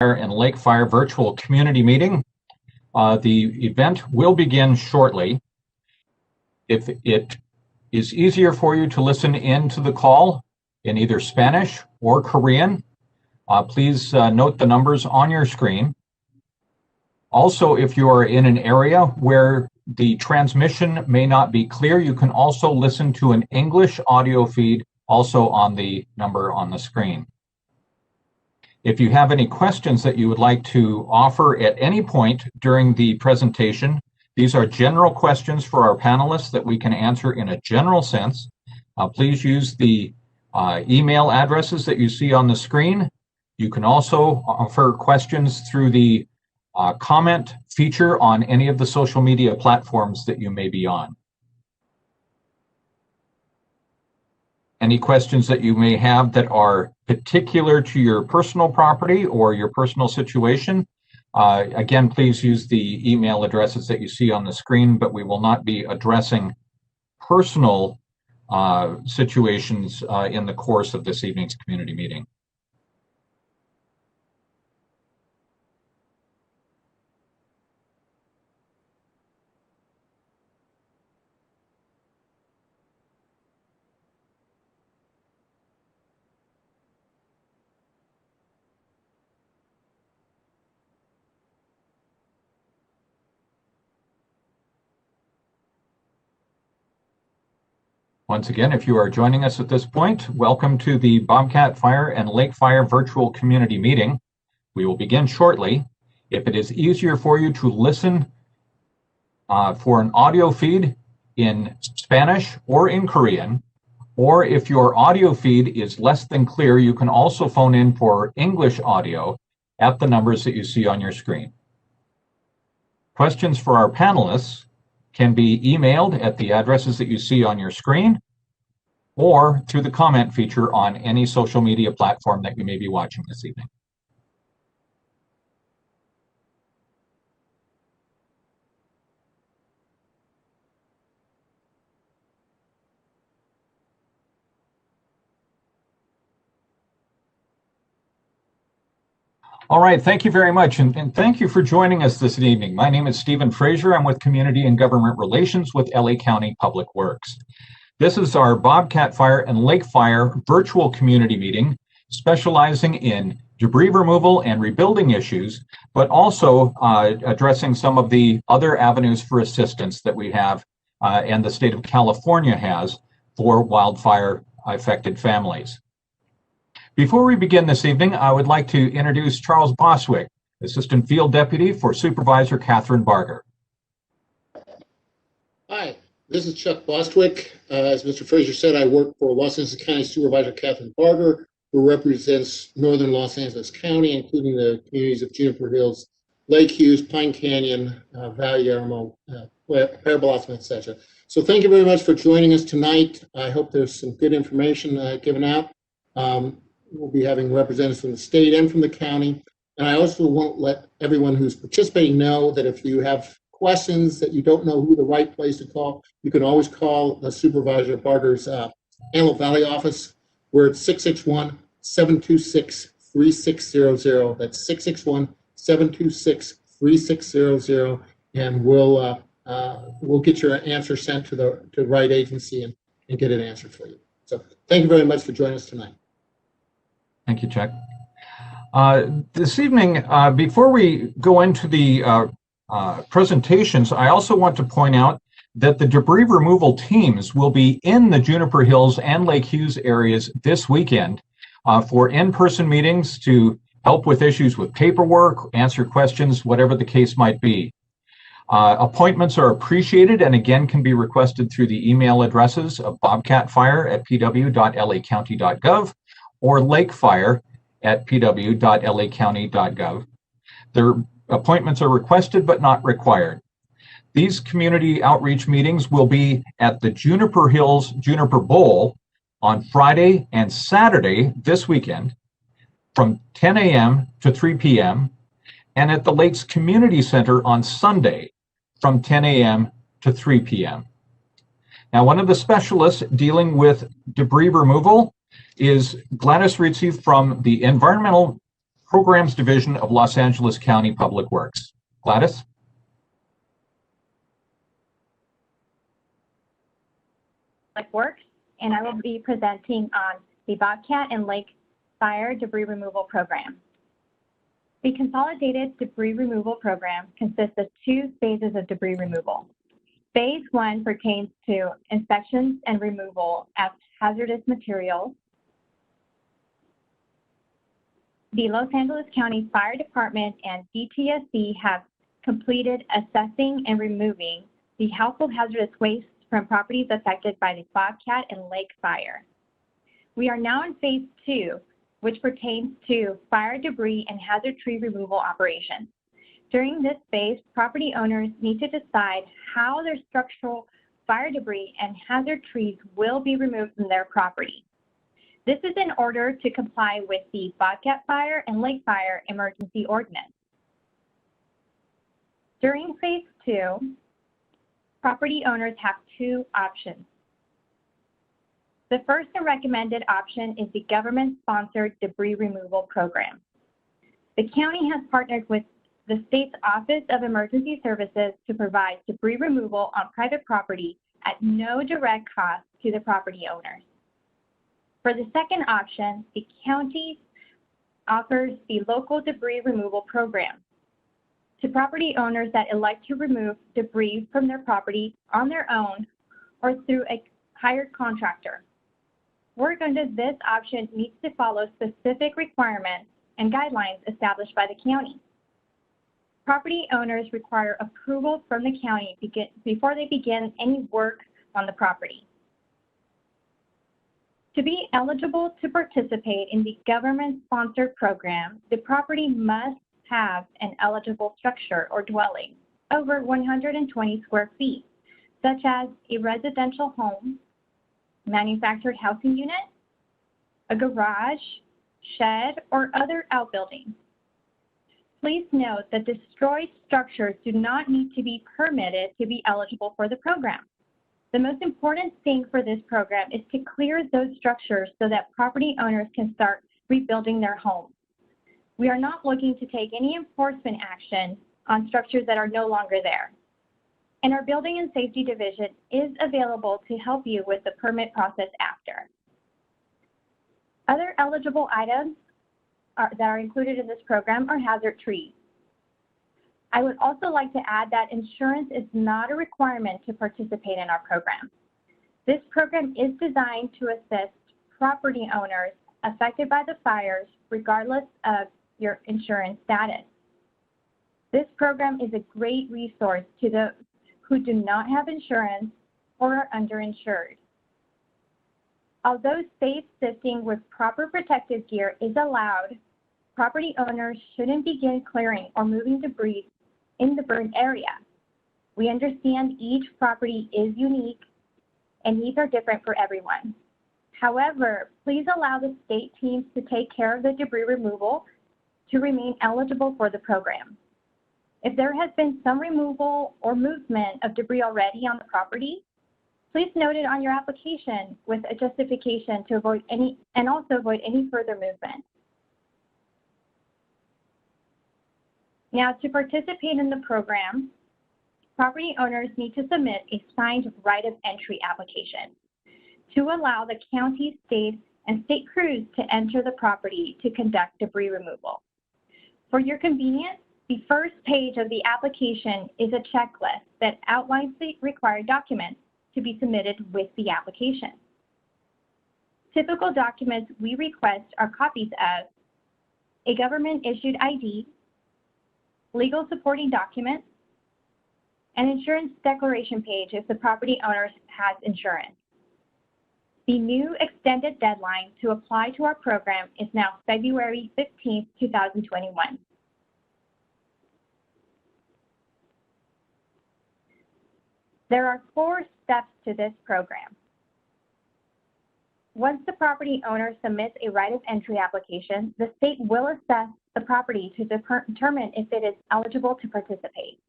and Lake Fire virtual community meeting. The event will begin shortly. If it is easier for you to listen in to the call in either Spanish or Korean, please note the numbers on your screen. Also, if you are in an area where the transmission may not be clear, you can also listen to an English audio feed also on the number on the screen. If you have any questions that you would like to offer at any point during the presentation, these are general questions for our panelists that we can answer in a general sense. Please use the email addresses that you see on the screen. You can also offer questions through the comment feature on any of the social media platforms that you may be on. Any questions that you may have that are particular to your personal property or your personal situation, again, please use the email addresses that you see on the screen, but we will not be addressing personal situations in the course of this evening's community meeting. Once again, if you are joining us at this point, welcome to the Bobcat Fire and Lake Fire virtual community meeting. We will begin shortly. If it is easier for you to listen for an audio feed in Spanish or in Korean, or if your audio feed is less than clear, you can also phone in for English audio at the numbers that you see on your screen. Questions for our panelists can be emailed at the addresses that you see on your screen or through the comment feature on any social media platform that you may be watching this evening. All right, thank you very much, and thank you for joining us this evening. My name is Stephen Frazier. I'm with Community and Government Relations with LA County Public Works. This is our Bobcat Fire and Lake Fire virtual community meeting, specializing in debris removal and rebuilding issues, but also addressing some of the other avenues for assistance that we have and the state of California has for wildfire affected families. Before we begin this evening, I would like to introduce Charles Boswick, Assistant Field Deputy for Supervisor Catherine Barger. Hi, this is Chuck Bostwick. As Mr. Frazier said, I work for Los Angeles County Supervisor Catherine Barger, who represents northern Los Angeles County, including the communities of Juniper Hills, Lake Hughes, Pine Canyon, Valle Aramo, Para Blossom, etc. So thank you very much for joining us tonight. I hope there's some good information given out. We'll be having representatives from the state and from the county. And I also want to let everyone who's participating know that if you have questions that you don't know who the right place to call, you can always call the Supervisor Barger's Antelope Valley office. We're at 661-726-3600. That's 661-726-3600. And we'll get your answer sent to the right agency and get it answered for you. So thank you very much for joining us tonight. Thank you, Chuck. This evening, before we go into the presentations, I also want to point out that the debris removal teams will be in the Juniper Hills and Lake Hughes areas this weekend for in-person meetings to help with issues with paperwork, answer questions, whatever the case might be. Appointments are appreciated and again can be requested through the email addresses of bobcatfire@pw.lacounty.gov or lakefire@pw.lacounty.gov. Their appointments are requested but not required. These community outreach meetings will be at the Juniper Hills Juniper Bowl on Friday and Saturday this weekend from 10 a.m. to 3 p.m. and at the Lakes Community Center on Sunday from 10 a.m. to 3 p.m. Now, one of the specialists dealing with debris removal is Gladys Ritzy from the Environmental Programs Division of Los Angeles County Public Works. Gladys? Works, and I will be presenting on the Bobcat and Lake Fire Debris Removal Program. The Consolidated Debris Removal Program consists of 2 phases of debris removal. Phase 1 pertains to inspections and removal of hazardous materials. The Los Angeles County Fire Department and DTSC have completed assessing and removing the household hazardous waste from properties affected by the Bobcat and Lake Fire. We are now in phase 2, which pertains to fire debris and hazard tree removal operations. During this phase, property owners need to decide how their structural fire debris and hazard trees will be removed from their property. This is in order to comply with the Bobcat Fire and Lake Fire Emergency Ordinance. During phase 2, property owners have 2 options. The first and recommended option is the government-sponsored debris removal program. The county has partnered with the state's Office of Emergency Services to provide debris removal on private property at no direct cost to the property owners. For the second option, the county offers the local debris removal program to property owners that elect to remove debris from their property on their own or through a hired contractor. Work under this option needs to follow specific requirements and guidelines established by the county. Property owners require approval from the county before they begin any work on the property. To be eligible to participate in the government-sponsored program, the property must have an eligible structure or dwelling over 120 square feet, such as a residential home, manufactured housing unit, a garage, shed, or other outbuilding. Please note that destroyed structures do not need to be permitted to be eligible for the program. The most important thing for this program is to clear those structures so that property owners can start rebuilding their homes. We are not looking to take any enforcement action on structures that are no longer there. And our Building and Safety Division is available to help you with the permit process after. Other eligible items that are included in this program are hazard trees. I would also like to add that insurance is not a requirement to participate in our program. This program is designed to assist property owners affected by the fires regardless of your insurance status. This program is a great resource to those who do not have insurance or are underinsured. Although safe sifting with proper protective gear is allowed, property owners shouldn't begin clearing or moving debris in the burned area. We understand each property is unique and needs are different for everyone. However, please allow the state teams to take care of the debris removal to remain eligible for the program. If there has been some removal or movement of debris already on the property, please note it on your application with a justification to avoid any further movement. Now, to participate in the program, property owners need to submit a signed right of entry application to allow the county, state, and state crews to enter the property to conduct debris removal. For your convenience, the first page of the application is a checklist that outlines the required documents to be submitted with the application. Typical documents we request are copies of a government-issued ID, legal supporting documents, an insurance declaration page if the property owner has insurance. The new extended deadline to apply to our program is now February 15th, 2021. There are 4 steps to this program. Once the property owner submits a right of entry application, the state will assess the property to determine if it is eligible to participate.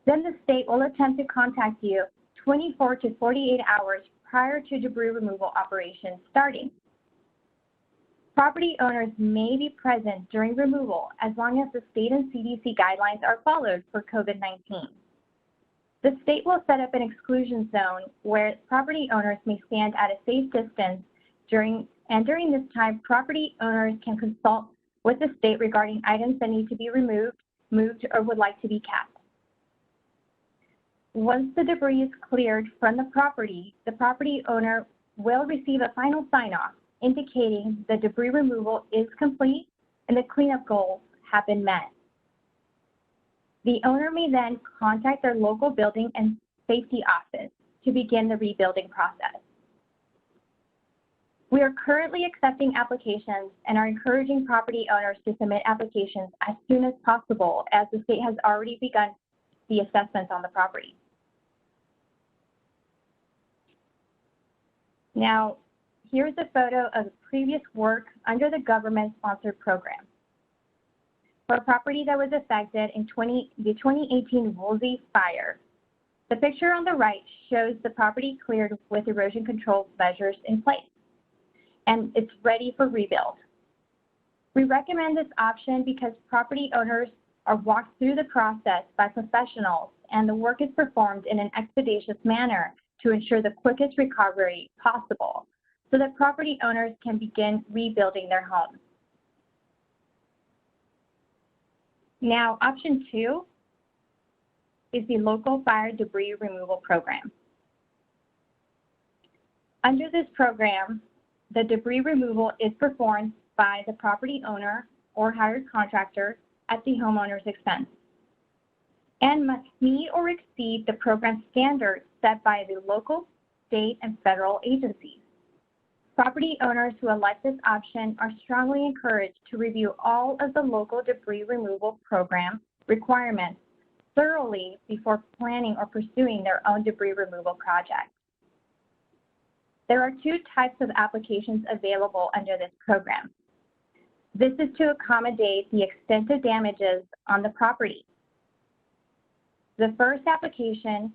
Then the state will attempt to contact you 24 to 48 hours prior to debris removal operations starting. Property owners may be present during removal as long as the state and CDC guidelines are followed for COVID-19. The state will set up an exclusion zone where property owners may stand at a safe distance during this time, property owners can consult with the state regarding items that need to be removed, moved, or would like to be kept. Once the debris is cleared from the property owner will receive a final sign-off indicating the debris removal is complete and the cleanup goals have been met. The owner may then contact their local building and safety office to begin the rebuilding process. We are currently accepting applications and are encouraging property owners to submit applications as soon as possible, as the state has already begun the assessments on the property. Now, here's a photo of previous work under the government-sponsored program. For a property that was affected in the 2018 Woolsey fire. The picture on the right shows the property cleared with erosion control measures in place, and it's ready for rebuild. We recommend this option because property owners are walked through the process by professionals, and the work is performed in an expeditious manner to ensure the quickest recovery possible so that property owners can begin rebuilding their homes. Now, option 2 is the local fire debris removal program. Under this program, the debris removal is performed by the property owner or hired contractor at the homeowner's expense and must meet or exceed the program standards set by the local, state, and federal agencies. Property owners who elect this option are strongly encouraged to review all of the local debris removal program requirements thoroughly before planning or pursuing their own debris removal project. There are 2 types of applications available under this program. This is to accommodate the extent of damages on the property. The first application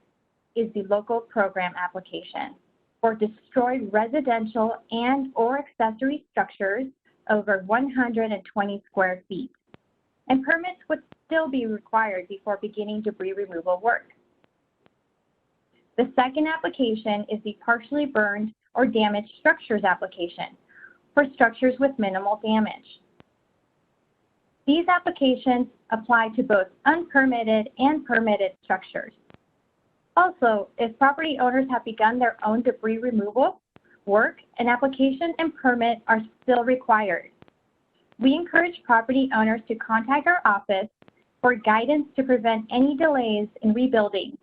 is the local program application for destroyed residential and or accessory structures over 120 square feet. And permits would still be required before beginning debris removal work. The second application is the partially burned or damaged structures application for structures with minimal damage. These applications apply to both unpermitted and permitted structures. Also, if property owners have begun their own debris removal work, an application and permit are still required. We encourage property owners to contact our office for guidance to prevent any delays in rebuilding.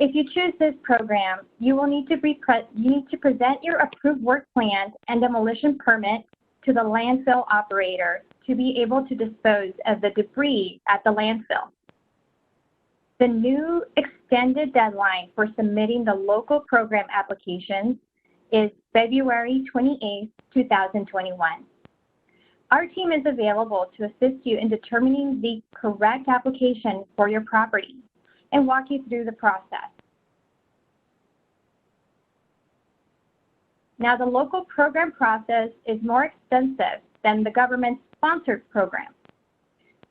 If you choose this program, you will need to present your approved work plans and demolition permit to the landfill operator to be able to dispose of the debris at the landfill. The new extended deadline for submitting the local program applications is February 28, 2021. Our team is available to assist you in determining the correct application for your property and walk you through the process. Now, the local program process is more extensive than the government-sponsored program.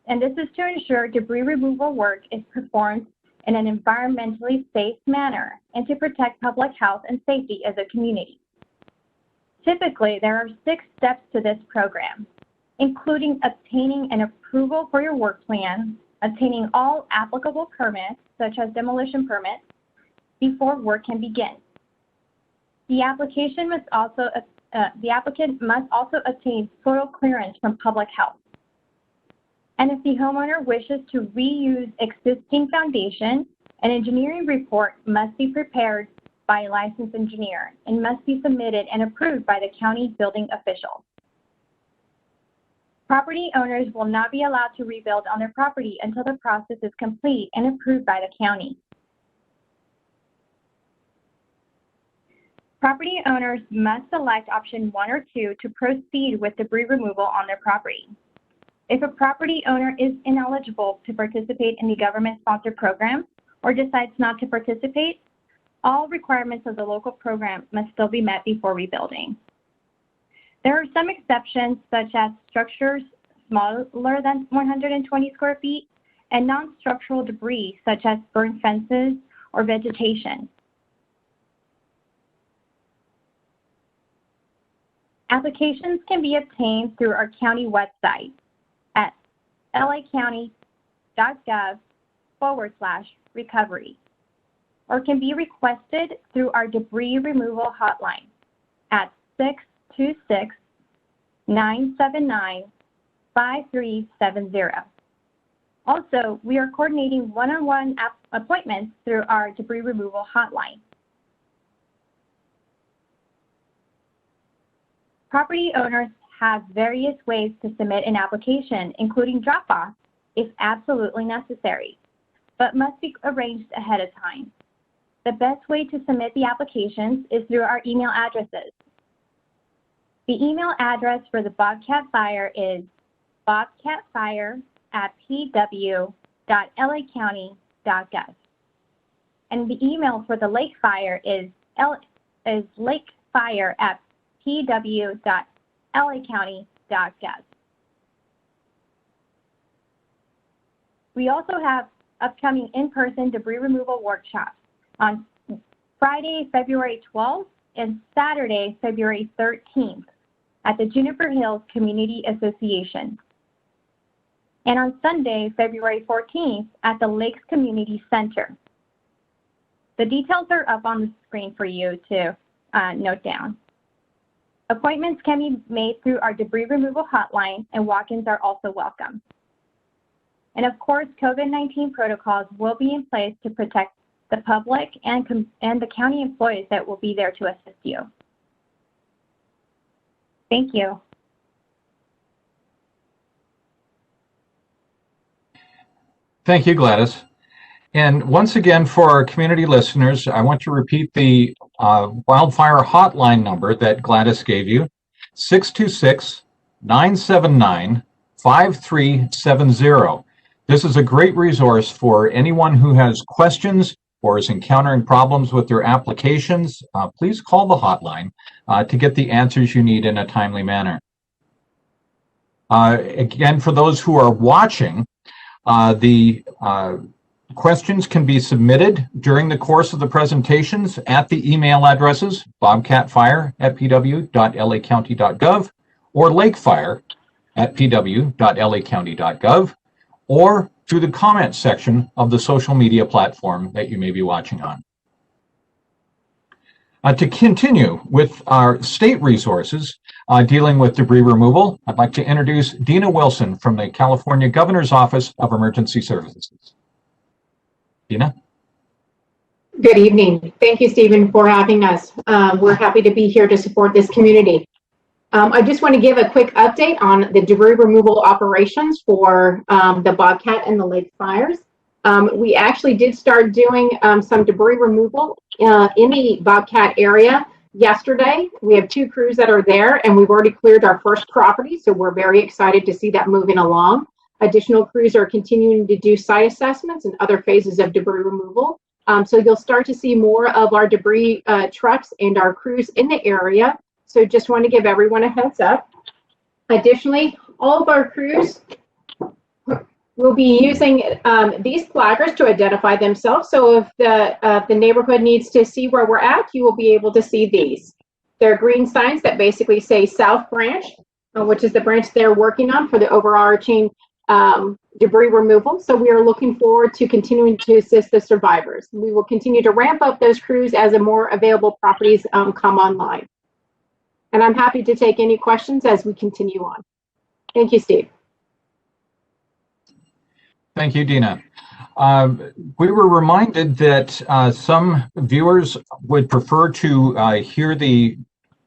And this is to ensure debris removal work is performed in an environmentally safe manner and to protect public health and safety as a community. Typically, there are 6 steps to this program, including obtaining an approval for your work plan, obtaining all applicable permits, such as demolition permits, before work can begin. The applicant must also obtain soil clearance from public health. And if the homeowner wishes to reuse existing foundation, an engineering report must be prepared by a licensed engineer and must be submitted and approved by the county building official. Property owners will not be allowed to rebuild on their property until the process is complete and approved by the county. Property owners must select option 1 or 2 to proceed with debris removal on their property. If a property owner is ineligible to participate in the government-sponsored program or decides not to participate, all requirements of the local program must still be met before rebuilding. There are some exceptions, such as structures smaller than 120 square feet and non-structural debris, such as burnt fences or vegetation. Applications can be obtained through our county website at lacounty.gov/recovery, or can be requested through our debris removal hotline at 626-979-5370. Also, we are coordinating one-on-one appointments through our debris removal hotline. Property owners have various ways to submit an application, including drop-off if absolutely necessary, but must be arranged ahead of time. The best way to submit the applications is through our email addresses. The email address for the Bobcat Fire is bobcatfire@pw.lacounty.gov. And the email for the Lake Fire is lakefire@pw.lacounty.gov. We also have upcoming in-person debris removal workshops on Friday, February 12th and Saturday, February 13th at the Juniper Hills Community Association, and on Sunday, February 14th at the Lakes Community Center. The details are up on the screen for you to note down. Appointments can be made through our debris removal hotline, and walk-ins are also welcome. And of course, COVID-19 protocols will be in place to protect the public and the county employees that will be there to assist you. Thank you. Thank you, Gladys. And once again, for our community listeners, I want to repeat the wildfire hotline number that Gladys gave you, 626-979-5370. This is a great resource for anyone who has questions or is encountering problems with their applications. Please call the hotline to get the answers you need in a timely manner. Again, for those who are watching, the questions can be submitted during the course of the presentations at the email addresses bobcatfire@pw.lacounty.gov or lakefire@pw.lacounty.gov, or through the comments section of the social media platform that you may be watching on. To continue with our state resources dealing with debris removal, I'd like to introduce Dina Wilson from the California Governor's Office of Emergency Services. Dina? Good evening. Thank you, Stephen, for having us. We're happy to be here to support this community. I just want to give a quick update on the debris removal operations for the Bobcat and the Lake fires. We actually did start doing some debris removal in the Bobcat area yesterday. We have 2 crews that are there, and we've already cleared our first property, so we're very excited to see that moving along. Additional crews are continuing to do site assessments and other phases of debris removal. So you'll start to see more of our debris trucks and our crews in the area. So just want to give everyone a heads up. Additionally, all of our crews will be using these placards to identify themselves. So if the neighborhood needs to see where we're at, you will be able to see these. They're green signs that basically say South Branch, which is the branch they're working on for the overarching debris removal. So we are looking forward to continuing to assist the survivors. We will continue to ramp up those crews as the more available properties come online. And I'm happy to take any questions as we continue on. Thank you, Steve. Thank you, Dina. We were reminded that some viewers would prefer to hear the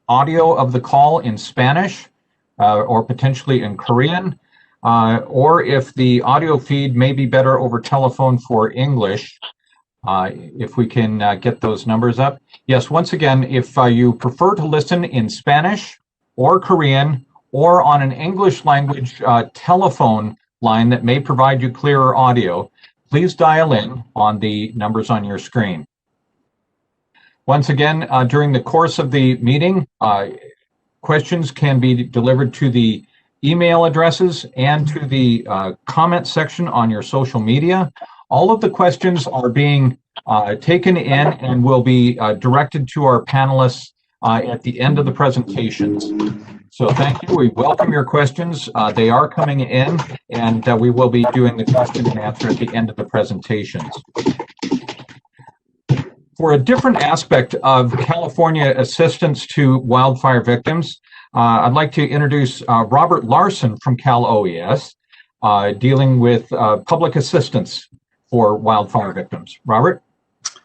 audio of the call in Spanish or potentially in Korean, or if the audio feed may be better over telephone for English. If we can get those numbers up. Yes, once again, if you prefer to listen in Spanish or Korean or on an English language telephone line that may provide you clearer audio, please dial in on the numbers on your screen. Once again, during the course of the meeting, questions can be delivered to the email addresses and to the comment section on your social media. All of the questions are being taken in and will be directed to our panelists at the end of the presentations. So thank you. We welcome your questions. They are coming in, and we will be doing the question and answer at the end of the presentations. For a different aspect of California assistance to wildfire victims, I'd like to introduce Robert Larson from Cal OES, dealing with public assistance for wildfire victims. Robert?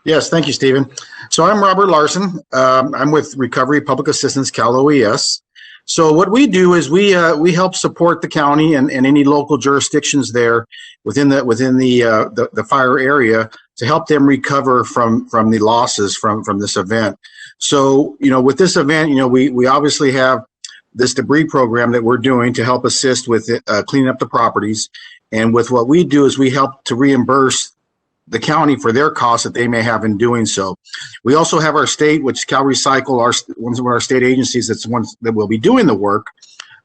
Yes, thank you, Stephen. So I'm Robert Larson. I'm with Recovery Public Assistance, Cal OES. So what we do is we help support the county and any local jurisdictions there within the fire area to help them recover from the losses from this event. So, with this event, we obviously have this debris program that we're doing to help assist with cleaning up the properties. And with what we do is we help to reimburse the county for their costs that they may have in doing so. We also have our state, which is Cal Recycle, one of our state agencies that's the ones that will be doing the work.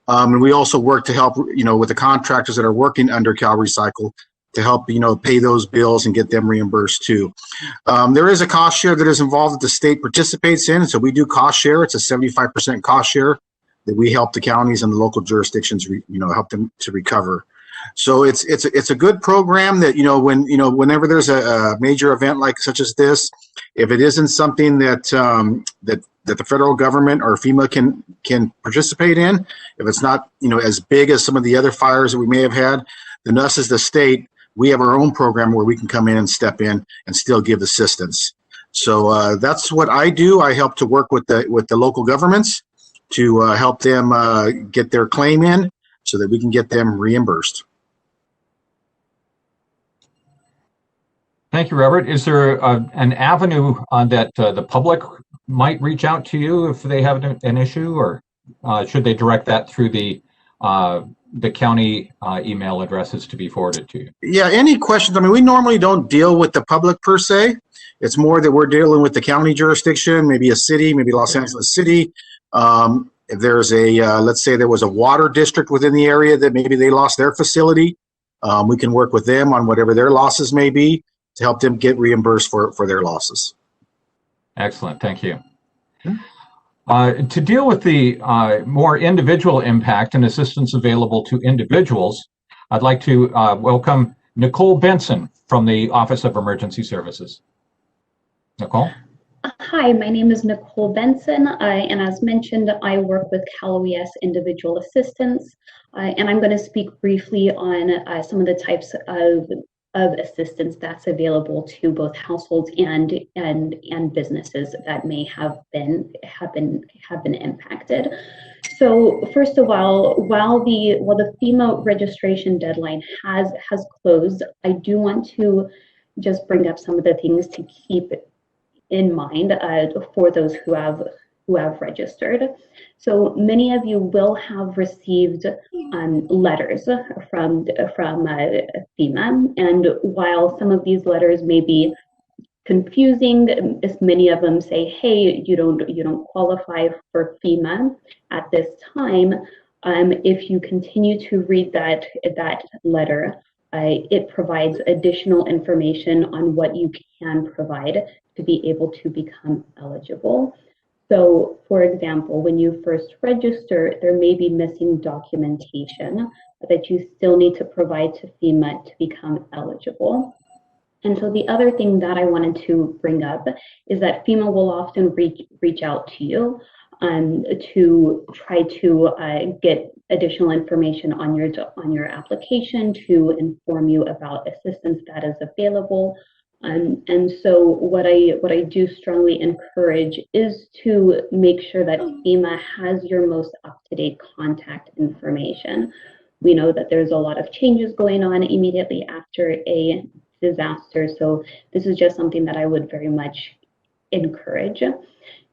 And we also work to help, with the contractors that are working under Cal Recycle to help, pay those bills and get them reimbursed too. There is a cost share that is involved that the state participates in. So we do cost share. It's a 75% cost share that we help the counties and the local jurisdictions, help them to recover. So it's a good program that, whenever there's a major event like such as this, if it isn't something that that the federal government or FEMA can participate in, if it's not, as big as some of the other fires that we may have had, then us as the state, we have our own program where we can come in and step in and still give assistance. So that's what I do. I help to work with the local governments to help them get their claim in so that we can get them reimbursed. Thank you, Robert. Is there an avenue that the public might reach out to you if they have an issue, or should they direct that through the county email addresses to be forwarded to you? Yeah, any questions? I mean, we normally don't deal with the public per se. It's more that we're dealing with the county jurisdiction, maybe a city, maybe Los Angeles City. If there's let's say there was a water district within the area that maybe they lost their facility, we can work with them on whatever their losses may be to help them get reimbursed for their losses. Excellent, thank you. To deal with the more individual impact and assistance available to individuals, I'd like to welcome Nicole Benson from the Office of Emergency Services. Nicole? Hi, my name is Nicole Benson, and as mentioned, I work with Cal OES Individual Assistance, and I'm going to speak briefly on some of the types of assistance that's available to both households and businesses that may have been impacted. So first of all, while the FEMA registration deadline has closed, I do want to just bring up some of the things to keep in mind for those who have registered. So many of you will have received letters from FEMA, and while some of these letters may be confusing, as many of them say, hey, you don't qualify for FEMA at this time. If you continue to read that letter, it provides additional information on what you can provide to be able to become eligible. So, for example, when you first register, there may be missing documentation that you still need to provide to FEMA to become eligible. And so the other thing that I wanted to bring up is that FEMA will often reach out to you to try to get additional information on your application, to inform you about assistance that is available. And so what I do strongly encourage is to make sure that FEMA has your most up-to-date contact information. We know that there's a lot of changes going on immediately after a disaster, so this is just something that I would very much encourage.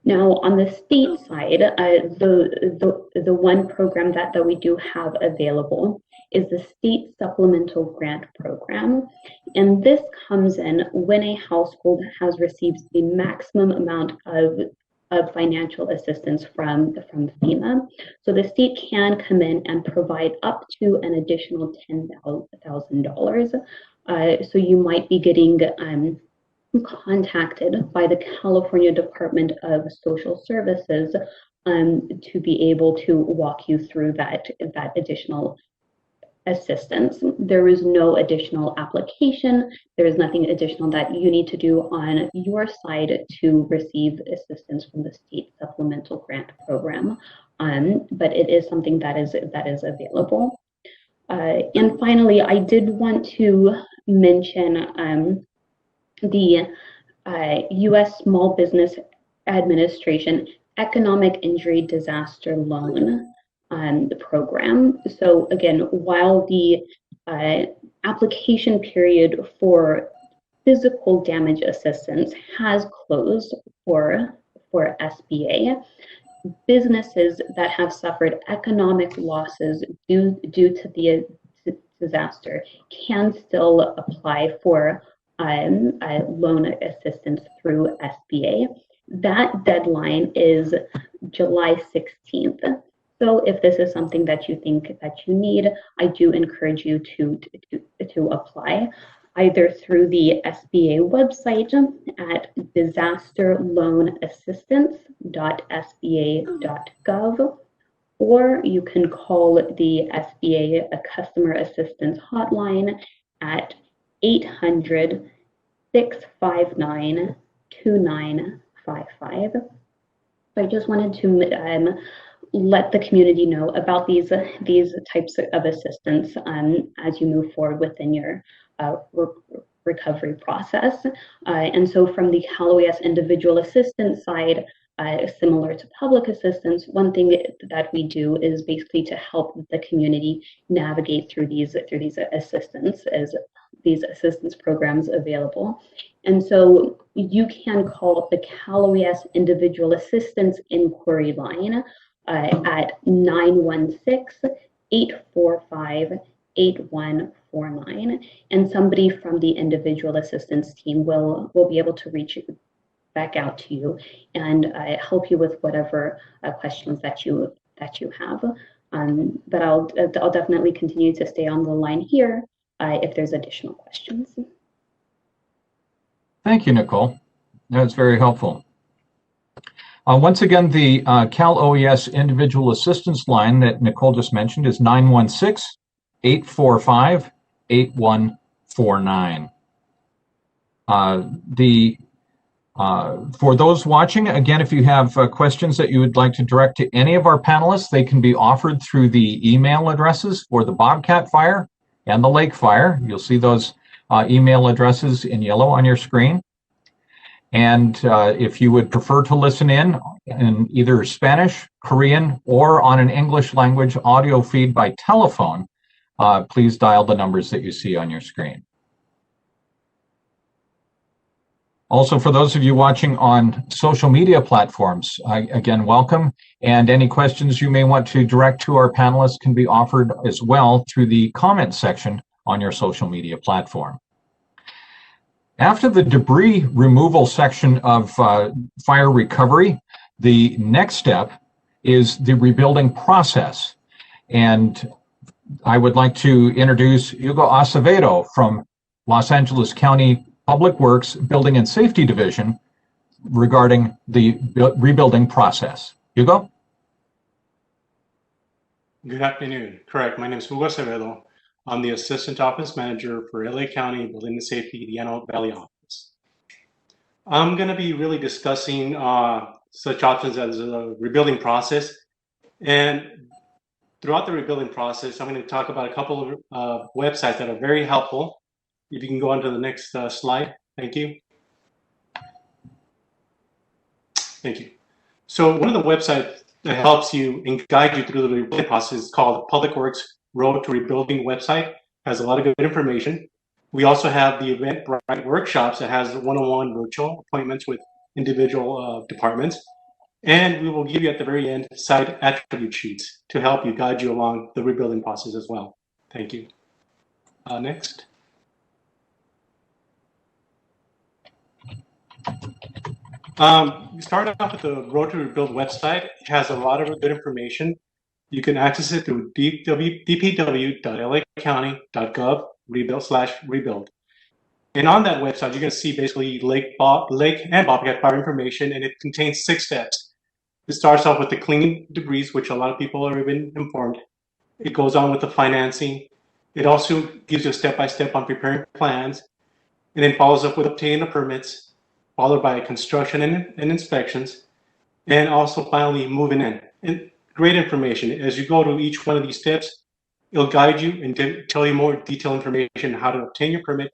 Now, on the state side, the one program that we do have available is the State Supplemental Grant Program. And this comes in when a household has received the maximum amount of of financial assistance from FEMA. So the state can come in and provide up to an additional $10,000. So you might be getting contacted by the California Department of Social Services to be able to walk you through that additional assistance. There is no additional application. There is nothing additional that you need to do on your side to receive assistance from the state supplemental grant program. But it is something that is available. And finally, I did want to mention the U.S. Small Business Administration Economic Injury Disaster Loan program. So again, while the application period for physical damage assistance has closed for SBA, businesses that have suffered economic losses due to the disaster can still apply for loan assistance through SBA. That deadline is July 16th. So if this is something that you think that you need, I do encourage you to apply either through the SBA website at disasterloanassistance.sba.gov, or you can call the SBA customer assistance hotline at 800-659-2955. I just wanted to let the community know about these types of assistance as you move forward within your recovery process. And so from the Cal OES individual assistance side, similar to public assistance, one thing that we do is basically to help the community navigate through these assistance programs available. And so you can call the Cal OES individual assistance inquiry line at 916-845-8149, and somebody from the individual assistance team will be able to reach back out to you and help you with whatever questions that you have. But I'll definitely continue to stay on the line here if there's additional questions. Thank you, Nicole. That's very helpful. Once again, the Cal OES individual assistance line that Nicole just mentioned is 916-845-8149. For those watching, again, if you have questions that you would like to direct to any of our panelists, they can be offered through the email addresses for the Bobcat Fire and the Lake Fire. You'll see those email addresses in yellow on your screen. And if you would prefer to listen in either Spanish, Korean, or on an English language audio feed by telephone, please dial the numbers that you see on your screen. Also, for those of you watching on social media platforms, again, welcome. And any questions you may want to direct to our panelists can be offered as well through the comment section on your social media platform. After the debris removal section of fire recovery, the next step is the rebuilding process. And I would like to introduce Hugo Acevedo from Los Angeles County Public Works Building and Safety Division regarding the rebuilding process. Hugo? Good afternoon. Correct. My name is Hugo Acevedo. I'm the Assistant Office Manager for LA County Building and Safety, the Antelope Valley Office. I'm going to be really discussing such options as a rebuilding process. And throughout the rebuilding process, I'm going to talk about a couple of websites that are very helpful. If you can go on to the next slide. Thank you. Thank you. So one of the websites that helps you and guide you through the rebuilding process is called Public Works Road to Rebuilding website. Has a lot of good information. We also have the Eventbrite workshops that has one-on-one virtual appointments with individual departments. And we will give you at the very end site attribute sheets to help you guide you along the rebuilding process as well. Thank you. Next. You start off with the Road to Rebuild website. It has a lot of good information. You can access it through dpw.lacounty.gov/rebuild. And on that website, you're going to see basically Lake and Bobcat fire information, and it contains 6 steps. It starts off with the cleaning debris, which a lot of people have been informed. It goes on with the financing. It also gives you a step-by-step on preparing plans, and then follows up with obtaining the permits, followed by construction and inspections, and also finally moving in. And great information. As you go to each one of these steps, it'll guide you and tell you more detailed information on how to obtain your permit.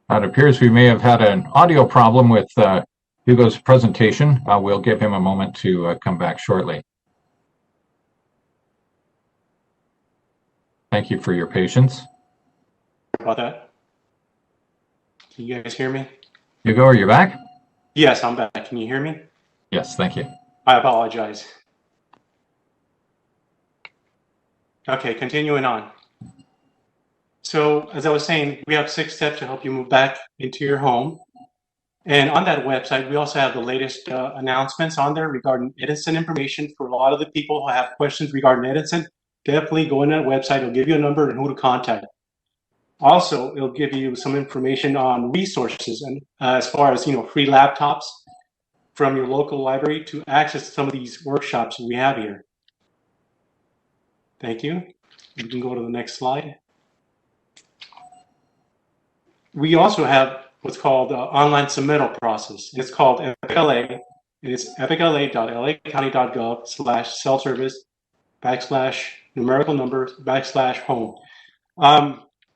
It appears we may have had an audio problem with Hugo's presentation. We'll give him a moment to come back shortly. Thank you for your patience. About that. Can you guys hear me? Hugo, are you back? Yes, I'm back. Can you hear me? Yes, thank you. I apologize. Okay, continuing on. So as I was saying, we have 6 steps to help you move back into your home. And on that website, we also have the latest announcements on there regarding Edison information. For a lot of the people who have questions regarding Edison, definitely go on that website. It'll give you a number and who to contact. Also, it'll give you some information on resources, and as far as free laptops from your local library to access some of these workshops we have here. Thank you. You can go to the next slide. We also have what's called the online submittal process. It's called EPIC-LA, and it's epicla.lacounty.gov/self-service /numerical number /home.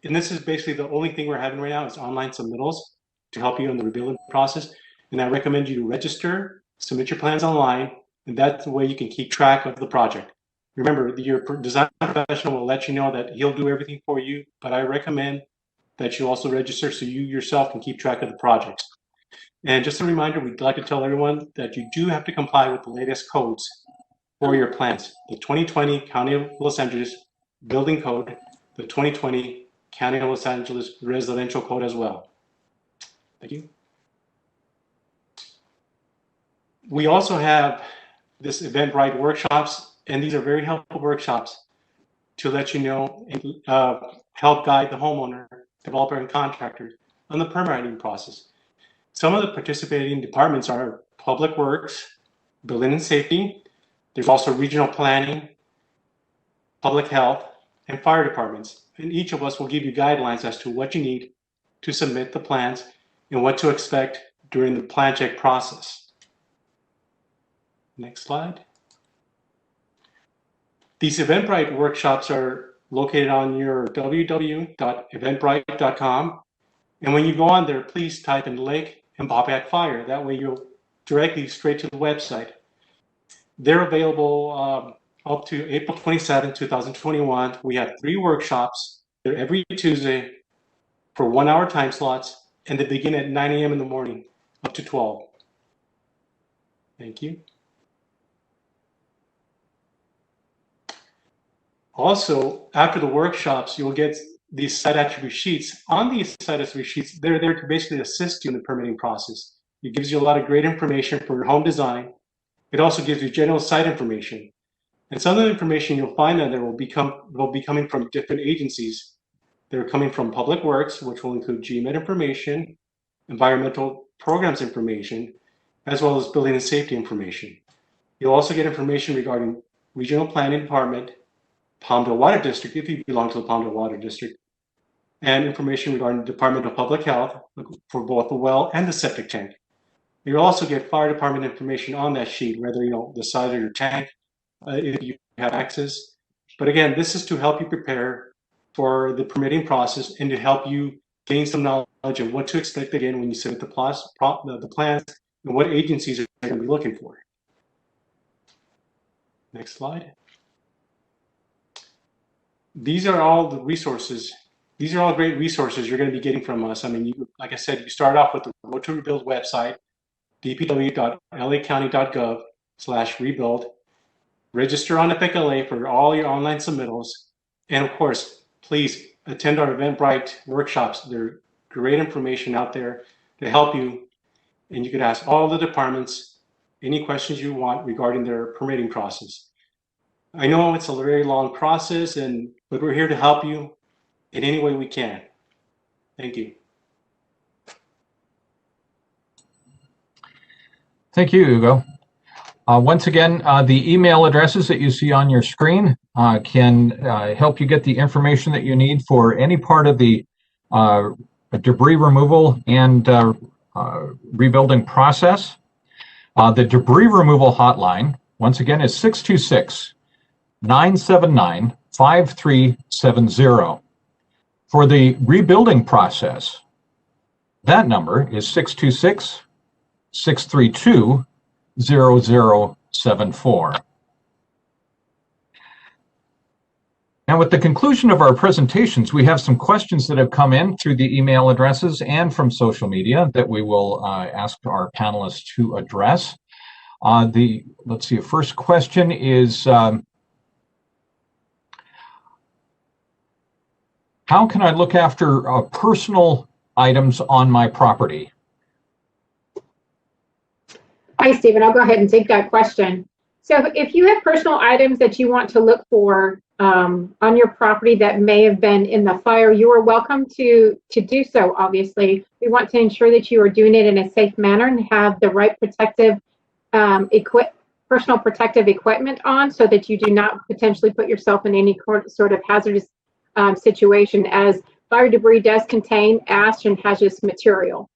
And this is basically the only thing we're having right now is online submittals to help you in the rebuilding process. And I recommend you to register, submit your plans online, and that's the way you can keep track of the project. Remember, your design professional will let you know that he'll do everything for you, but I recommend that you also register so you yourself can keep track of the projects. And just a reminder, we'd like to tell everyone that you do have to comply with the latest codes for your plans. The 2020 County of Los Angeles Building Code, the 2020 County of Los Angeles Residential Code as well. Thank you. We also have this Eventbrite workshops, and these are very helpful workshops to let you know and help guide the homeowner, developer, and contractor on the permitting process. Some of the participating departments are Public Works, Building and Safety. There's also Regional Planning, Public Health, and Fire departments. And each of us will give you guidelines as to what you need to submit the plans and what to expect during the plan check process. Next slide. These Eventbrite workshops are located on your www.eventbrite.com. And when you go on there, please type in Lake and Bobcat Fire. That way you'll directly straight to the website. They're available up to April 27, 2021. We have 3 workshops. They're every Tuesday for 1-hour time slots, and they begin at 9 a.m. in the morning up to 12. Thank you. Also, after the workshops, you'll get these site attribute sheets. On these site attribute sheets, they're there to basically assist you in the permitting process. It gives you a lot of great information for your home design. It also gives you general site information. And some of the information you'll find on there will be coming from different agencies. They're coming from Public Works, which will include GMET information, environmental programs information, as well as building and safety information. You'll also get information regarding Regional Planning Department, Palmdale Water District, if you belong to the Palmdale Water District, and information regarding the Department of Public Health for both the well and the septic tank. You'll also get fire department information on that sheet, whether the size of your tank, if you have access. But again, this is to help you prepare for the permitting process and to help you gain some knowledge of what to expect again when you submit the plans and what agencies are going to be looking for. Next slide. These are all the resources. These are all great resources you're going to be getting from us. I mean, like I said, you start off with the Road to Rebuild website, dpw.lacounty.gov/rebuild. Register on Epicala for all your online submittals. And of course, please attend our Eventbrite workshops. They're great information out there to help you. And you could ask all the departments any questions you want regarding their permitting process. I know it's a very long process, but we're here to help you in any way we can. Thank you. Thank you, Hugo. Once again, the email addresses that you see on your screen can help you get the information that you need for any part of the debris removal and rebuilding process. The debris removal hotline, once again, is 626-979-5370. For the rebuilding process, that number is 626-632-0074. Now, with the conclusion of our presentations, we have some questions that have come in through the email addresses and from social media that we will ask our panelists to address. Let's see, first question is, how can I look after personal items on my property? Hi, Stephen. I'll go ahead and take that question. So if you have personal items that you want to look for on your property that may have been in the fire, you are welcome to do so, obviously. We want to ensure that you are doing it in a safe manner and have the right protective personal protective equipment on so that you do not potentially put yourself in any sort of hazardous situation, as fire debris does contain ash and hazardous material.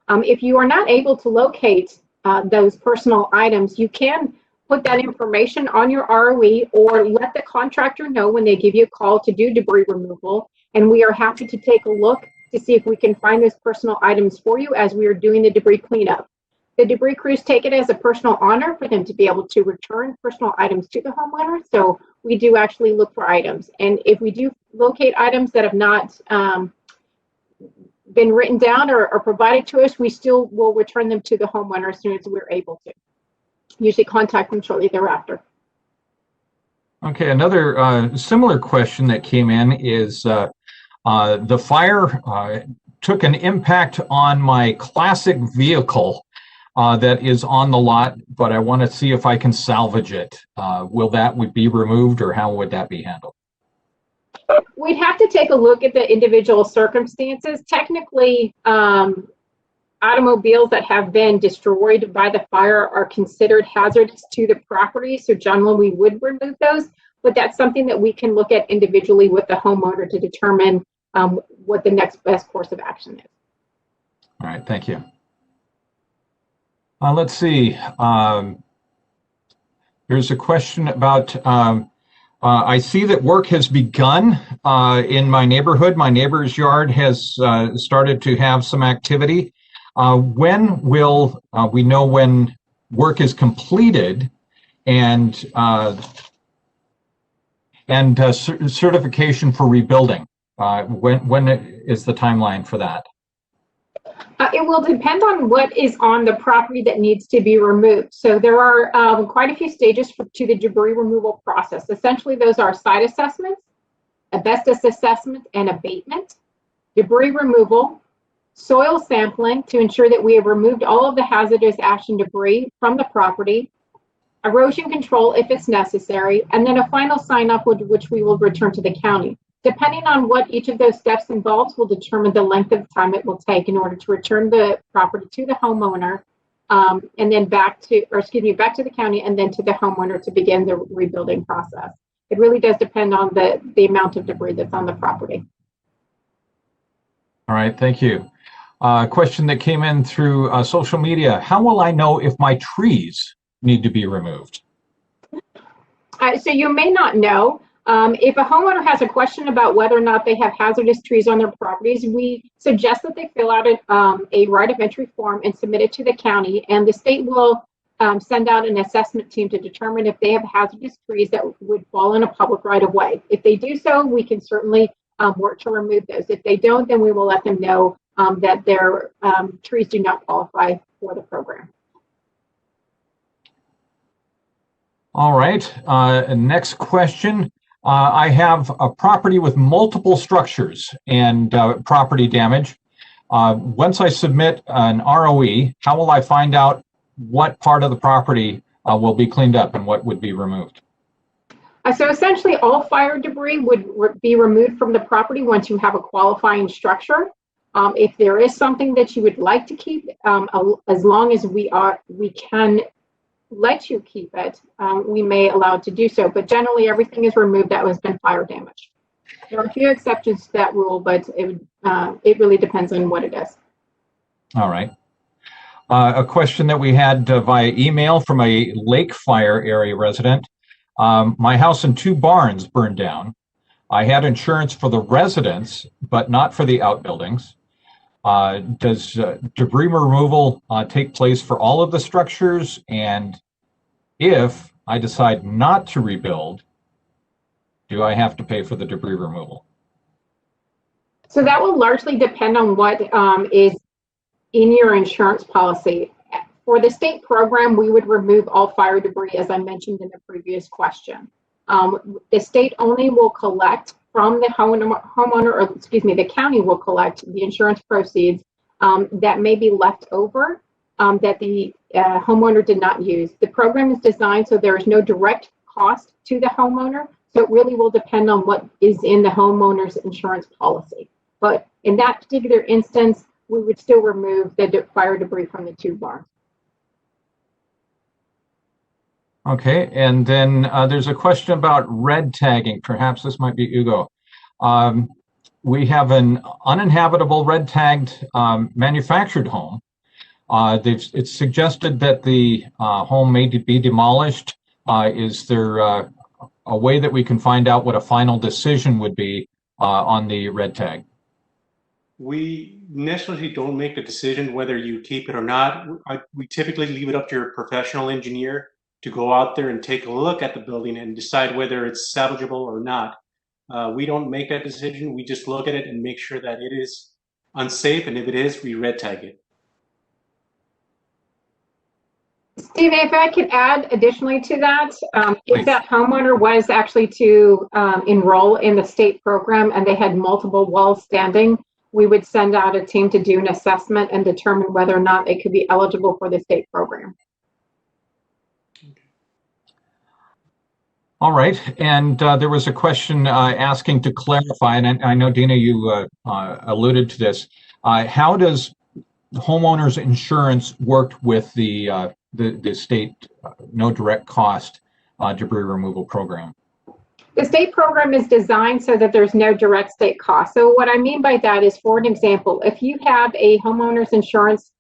If you are not able to locate those personal items, you can put that information on your ROE or let the contractor know when they give you a call to do debris removal, and we are happy to take a look to see if we can find those personal items for you as we are doing the debris cleanup. The debris crews take it as a personal honor for them to be able to return personal items to the homeowner, so we do actually look for items. And if we do locate items that have not been written down or provided to us, we still will return them to the homeowner as soon as we're able to. Usually contact them shortly thereafter. Okay, another similar question that came in is the fire took an impact on my classic vehicle that is on the lot, but I want to see if I can salvage it. Will that be removed, or how would that be handled? We'd have to take a look at the individual circumstances. Technically, automobiles that have been destroyed by the fire are considered hazardous to the property, so generally we would remove those, but that's something that we can look at individually with the homeowner to determine what the next best course of action is. All right, thank you. Let's see. There's a question about, I see that work has begun in my neighborhood. My neighbor's yard has started to have some activity. When will we know when work is completed and certification for rebuilding? When is the timeline for that? It will depend on what is on the property that needs to be removed. So there are quite a few stages to the debris removal process. Essentially, those are site assessments, asbestos assessment and abatement, debris removal, soil sampling to ensure that we have removed all of the hazardous ash and debris from the property, erosion control if it's necessary, and then a final sign-off which we will return to the county. Depending on what each of those steps involves will determine the length of time it will take in order to return the property to the homeowner, and then back to the county and then to the homeowner to begin the rebuilding process. It really does depend on the amount of debris that's on the property. All right, thank you. Question that came in through social media. How will I know if my trees need to be removed? So you may not know. If a homeowner has a question about whether or not they have hazardous trees on their properties, we suggest that they fill out a right of entry form and submit it to the county, and the state will send out an assessment team to determine if they have hazardous trees that would fall in a public right of way. If they do so, we can certainly work to remove those. If they don't, then we will let them know that their trees do not qualify for the program. All right. Next question. I have a property with multiple structures and property damage. Once I submit an ROE, how will I find out what part of the property will be cleaned up and what would be removed? So essentially, all fire debris would be removed from the property once you have a qualifying structure. If there is something that you would like to keep, as long as we can let you keep it, we may allow it to do so. But generally, everything is removed that has been fire damaged. There are a few exceptions to that rule, but it really depends on what it is. All right. A question that we had via email from a Lake Fire area resident. My house and 2 barns burned down. I had insurance for the residents, but not for the outbuildings. Does debris removal take place for all of the structures? And if I decide not to rebuild, do I have to pay for the debris removal? So that will largely depend on what is in your insurance policy. For the state program, we would remove all fire debris, as I mentioned in the previous question. The state only will collect from the homeowner, or excuse me, the county will collect the insurance proceeds that may be left over that the homeowner did not use. The program is designed so there is no direct cost to the homeowner, so it really will depend on what is in the homeowner's insurance policy. But in that particular instance, we would still remove the fire debris from the 2 barns. Okay, and then there's a question about red tagging. Perhaps this might be Hugo. We have an uninhabitable red tagged manufactured home. It's suggested that the home may be demolished. Is there a way that we can find out what a final decision would be on the red tag? We necessarily don't make the decision whether you keep it or not. We typically leave it up to your professional engineer to go out there and take a look at the building and decide whether it's salvageable or not. We don't make that decision. We just look at it and make sure that it is unsafe, and if it is, we red tag it. Steve, if I could add additionally to that, if that homeowner was actually to enroll in the state program and they had multiple walls standing, we would send out a team to do an assessment and determine whether or not they could be eligible for the state program. All right, and there was a question asking to clarify, and I know, Dina, you alluded to this. How does homeowners insurance work with the state no direct cost debris removal program? The state program is designed so that there's no direct state cost. So what I mean by that is, for an example, if you have a homeowner's insurance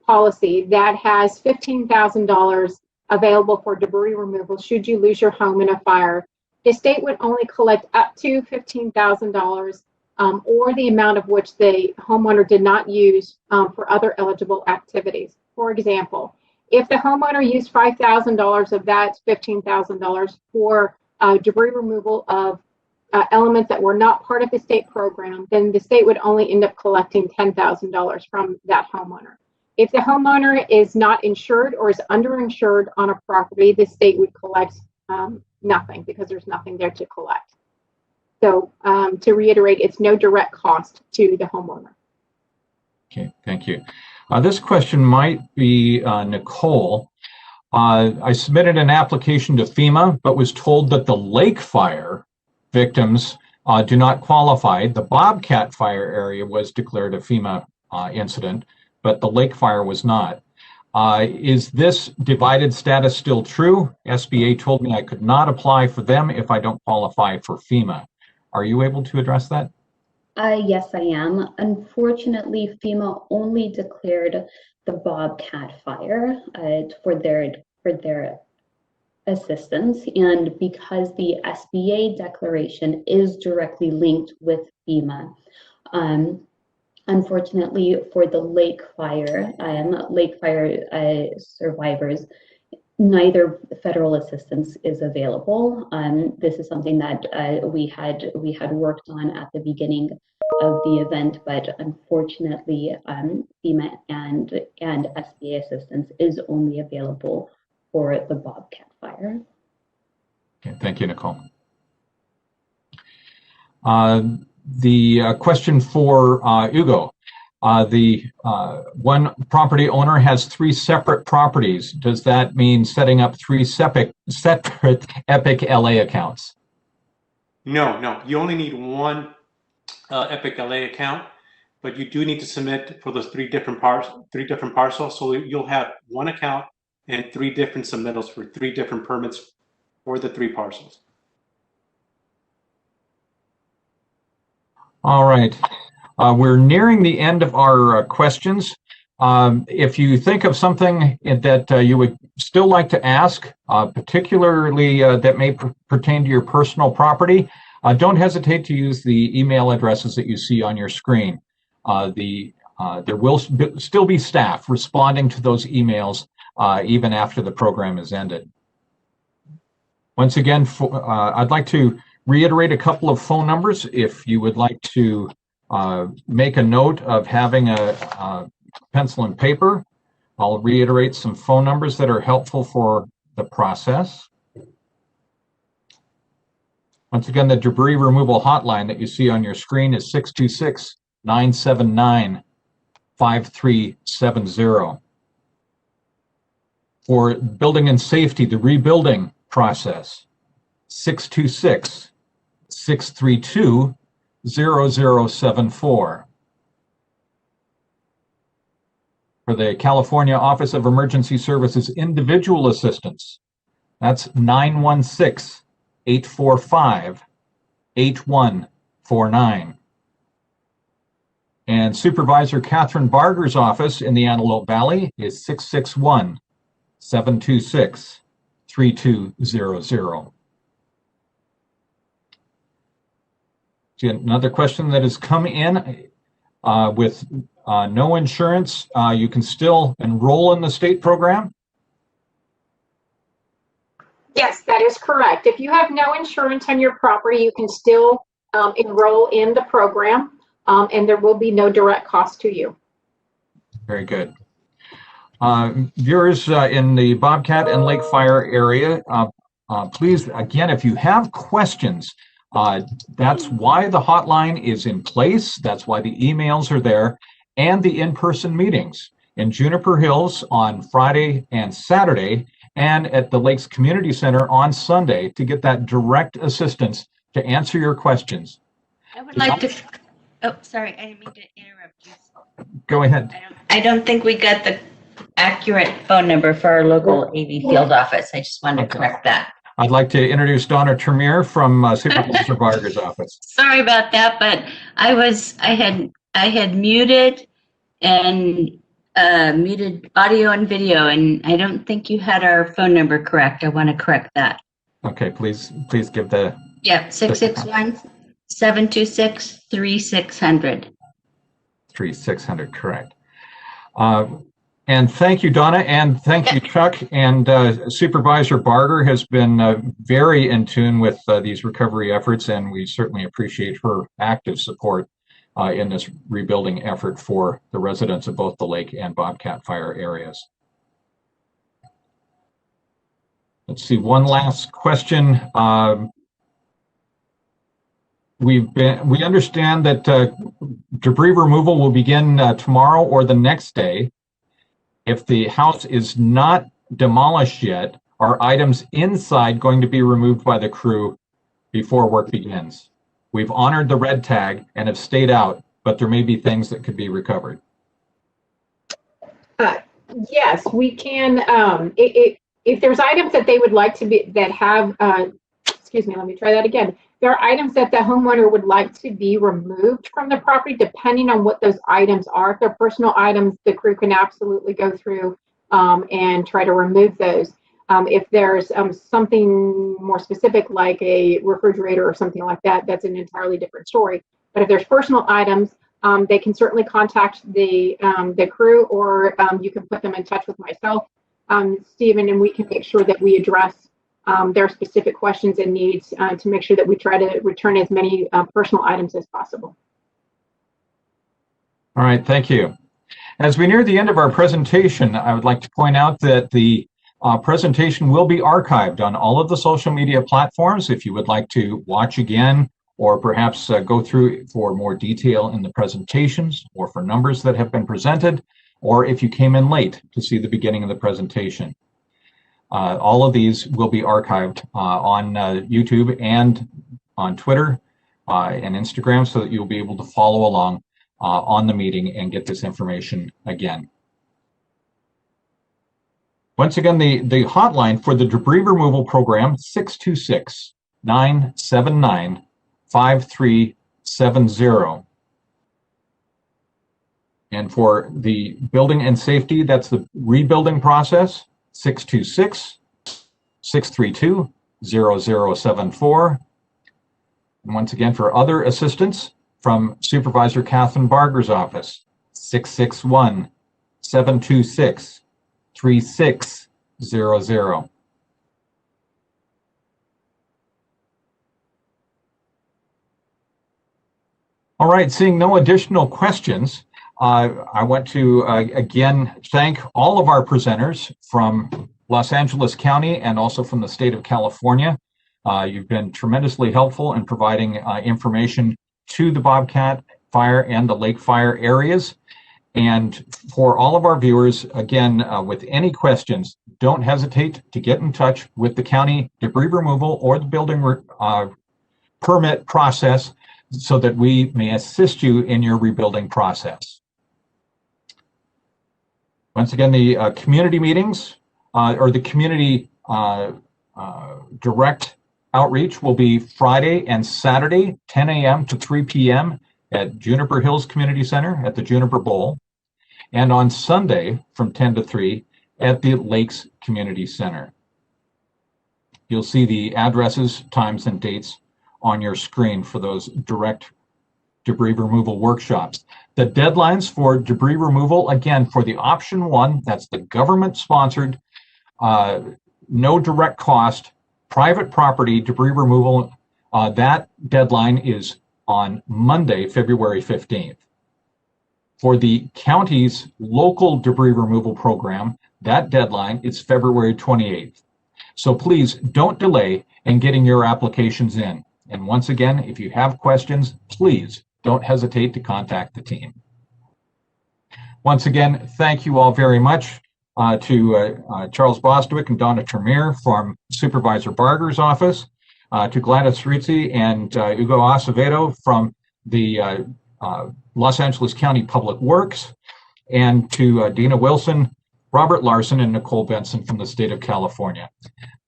policy that has $15,000 available for debris removal should you lose your home in a fire, the state would only collect up to $15,000 or the amount of which the homeowner did not use for other eligible activities. For example, if the homeowner used $5,000 of that $15,000 for debris removal of elements that were not part of the state program, then the state would only end up collecting $10,000 from that homeowner. If the homeowner is not insured or is underinsured on a property, the state would collect nothing because there's nothing there to collect. So to reiterate, it's no direct cost to the homeowner. Okay, thank you. This question might be Nicole. I submitted an application to FEMA, but was told that the Lake Fire victims do not qualify. The Bobcat Fire area was declared a FEMA incident, but the Lake Fire was not. Is this divided status still true? SBA told me I could not apply for them if I don't qualify for FEMA. Are you able to address that? Yes, I am. Unfortunately, FEMA only declared the Bobcat Fire for their assistance, and because the SBA declaration is directly linked with FEMA. Unfortunately, for the Lake Fire survivors, neither federal assistance is available. This is something that we had worked on at the beginning of the event, but unfortunately, FEMA and SBA assistance is only available for the Bobcat fire. Okay, thank you, Nicole. The question for Hugo. The one property owner has 3 separate properties. Does that mean setting up 3 separate Epic LA accounts? No. You only need one Epic LA account, but you do need to submit for those 3 different parcels. So you'll have one account and 3 different submittals for 3 different permits for the 3 parcels. All right. We're nearing the end of our questions. If you think of something that you would still like to ask, particularly that may pertain to your personal property, don't hesitate to use the email addresses that you see on your screen. There will still be staff responding to those emails even after the program is ended. Once again, I'd like to reiterate a couple of phone numbers if you would like to make a note of having a pencil and paper. I'll reiterate some phone numbers that are helpful for the process. Once again, the debris removal hotline that you see on your screen is 626-979-5370. For building and safety, the rebuilding process, 626-632-0074. For the California Office of Emergency Services individual assistance, that's 916-845-8149. And Supervisor Catherine Barger's office in the Antelope Valley is 661-726-3200. See, another question that has come in with no insurance, you can still enroll in the state program? Yes, that is correct. If you have no insurance on your property, you can still enroll in the program, and there will be no direct cost to you. Very good. Viewers in the Bobcat and Lake Fire area, please, again, if you have questions, that's why the hotline is in place. That's why the emails are there, and the in-person meetings in Juniper Hills on Friday and Saturday, and at the Lakes Community Center on Sunday to get that direct assistance to answer your questions. I would like to, oh, sorry, I didn't mean to interrupt you. Go ahead. I don't think we got the accurate phone number for our local AV field office. I just wanted to correct that. I'd like to introduce Donna Tremere from Supervisor Barger's office. Sorry about that, but I had muted and muted audio and video, and I don't think you had our phone number correct. I want to correct that. Okay, please give the... Yep, 661-726-3600. 3600, correct. And thank you, Donna, and thank you, Chuck. And Supervisor Barger has been very in tune with these recovery efforts, and we certainly appreciate her active support in this rebuilding effort for the residents of both the Lake and Bobcat fire areas. Let's see, one last question. We understand that debris removal will begin tomorrow or the next day. If the house is not demolished yet, are items inside going to be removed by the crew before work begins? We've honored the red tag and have stayed out, but there may be things that could be recovered. Yes, we can. If there's items that they would like to be, that have, excuse me, let me try that again. There are items that the homeowner would like to be removed from the property, depending on what those items are. If they're personal items, the crew can absolutely go through and try to remove those. If there's something more specific, like a refrigerator or something like that, that's an entirely different story. But if there's personal items, they can certainly contact the crew, or you can put them in touch with myself, Stephen, and we can make sure that we address their specific questions and needs to make sure that we try to return as many personal items as possible. All right, thank you. As we near the end of our presentation, I would like to point out that the presentation will be archived on all of the social media platforms if you would like to watch again, or perhaps go through for more detail in the presentations or for numbers that have been presented, or if you came in late to see the beginning of the presentation. All of these will be archived on YouTube and on Twitter and Instagram, so that you'll be able to follow along on the meeting and get this information again. Once again, the hotline for the debris removal program, 626-979-5370. And for the building and safety, that's the rebuilding process, 626-632-0074. And once again, for other assistance from Supervisor Catherine Barger's office, 661-726-3600. All right, seeing no additional questions, I want to again thank all of our presenters from Los Angeles County and also from the state of California. You've been tremendously helpful in providing information to the Bobcat Fire and the Lake Fire areas. And for all of our viewers, again, with any questions, don't hesitate to get in touch with the county debris removal or the building permit process so that we may assist you in your rebuilding process. Once again, the community meetings or the community direct outreach will be Friday and Saturday, 10 a.m. to 3 p.m. at Juniper Hills Community Center at the Juniper Bowl, and on Sunday from 10 to 3 at the Lakes Community Center. You'll see the addresses, times, and dates on your screen for those direct debris removal workshops. The deadlines for debris removal, again, for the option one, that's the government-sponsored, no direct cost, private property debris removal, that deadline is on Monday, February 15th. For the county's local debris removal program, that deadline is February 28th. So please don't delay in getting your applications in. And once again, if you have questions, please don't hesitate to contact the team. Once again, thank you all very much to Charles Boswick and Donna Termeer from Supervisor Barger's office, to Gladys Ritzy and Hugo Acevedo from the Los Angeles County Public Works, and to Dina Wilson, Robert Larson, and Nicole Benson from the state of California.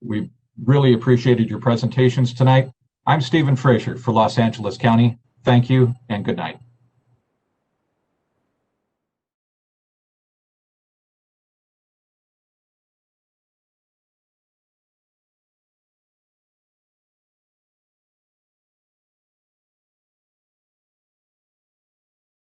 We really appreciated your presentations tonight. I'm Stephen Frazier for Los Angeles County. Thank you and good night.